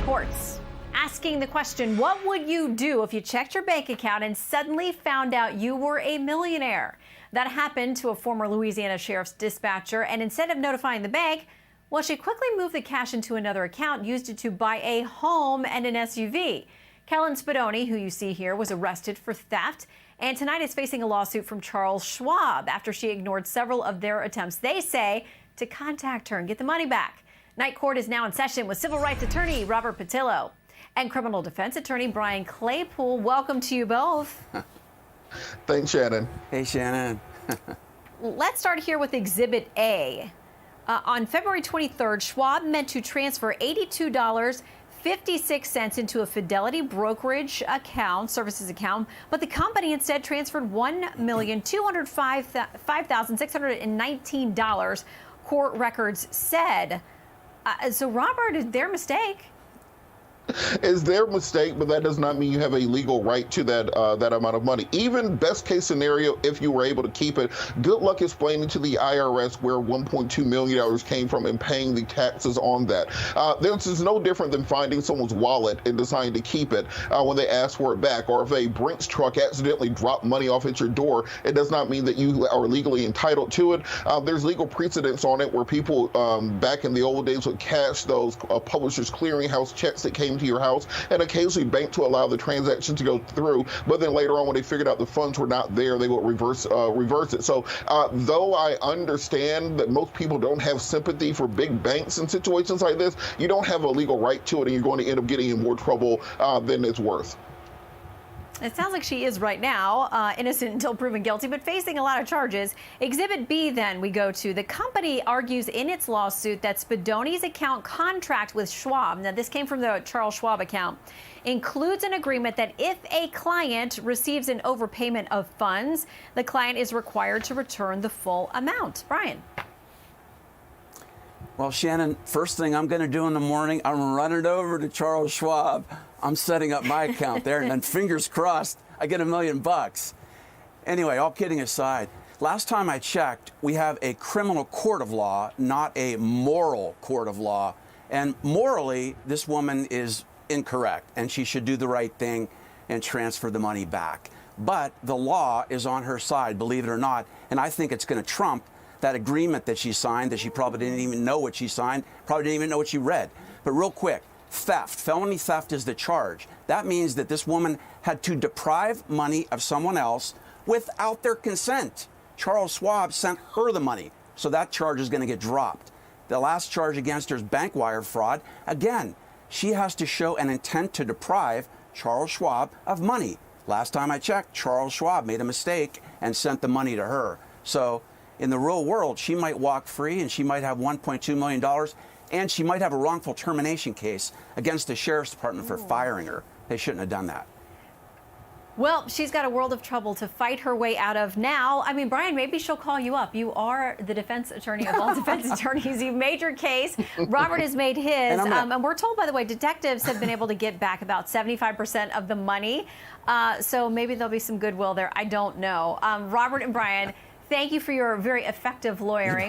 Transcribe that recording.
reports asking the question, what would you do if you checked your bank account and suddenly found out you were a millionaire? That happened to a former Louisiana sheriff's dispatcher, and instead of notifying the bank, well, she quickly moved the cash into another account, used it to buy a home and an SUV. Kellen Spadoni, who you see here, was arrested for theft, and tonight is facing a lawsuit from Charles Schwab after she ignored several of their attempts, they say, to contact her and get the money back. Night court is now in session with civil rights attorney Robert Patillo and criminal defense attorney Brian Claypool. Welcome to you both. Thanks, Shannon. Hey, Shannon. Let's start here with Exhibit A. On February 23rd, Schwab meant to transfer $82.56 into a Fidelity brokerage account, services account, but the company instead transferred $1,205,619, court records said. So, Robert, is their mistake? Is their mistake, but that does not mean you have a legal right to that that amount of money. Even best case scenario, if you were able to keep it, good luck explaining to the IRS where $1.2 million came from and paying the taxes on that. This is no different than finding someone's wallet and deciding to keep it when they ask for it back. Or if a Brinks truck accidentally dropped money off at your door, it does not mean that you are legally entitled to it. There's legal precedents on it where people back in the old days would cash those Publishers Clearinghouse checks that came to your house and occasionally bank to allow the transaction to go through, but then later on when they figured out the funds were not there, they would reverse it. So though I understand that most people don't have sympathy for big banks in situations like this, you don't have a legal right to it and you're going to end up getting in more trouble than it's worth. It sounds like she is right now, innocent until proven guilty, but facing a lot of charges. Exhibit B, then, we go to. The company argues in its lawsuit that Spadoni's account contract with Schwab, now this came from the Charles Schwab account, includes an agreement that if a client receives an overpayment of funds, the client is required to return the full amount. Brian. Well, Shannon, first thing I'm going to do in the morning, I'm running over to Charles Schwab. I'm setting up my account there, and then fingers crossed, I get $1 million. Anyway, all kidding aside, last time I checked, we have a criminal court of law, not a moral court of law. And morally, this woman is incorrect, and she should do the right thing and transfer the money back. But the law is on her side, believe it or not, and I think it's going to trump that agreement that she signed, that she probably didn't even know what she signed, probably didn't even know what she read. But real quick, theft, felony theft is the charge. That means that this woman had to deprive money of someone else without their consent. Charles Schwab sent her the money, so that charge is going to get dropped. The last charge against her is bank wire fraud. Again, she has to show an intent to deprive Charles Schwab of money. Last time I checked, Charles Schwab made a mistake and sent the money to her. So in the real world, she might walk free and she might have $1.2 million and she might have a wrongful termination case against the sheriff's department for firing her. They shouldn't have done that. Well, she's got a world of trouble to fight her way out of now. I mean, Brian, maybe she'll call you up. You are the defense attorney of all defense attorneys. You've made your case. Robert has made his. And we're told, by the way, detectives have been able to get back about 75% of the money. So maybe there'll be some goodwill there. I don't know. Robert and Brian, thank you for your very effective lawyering.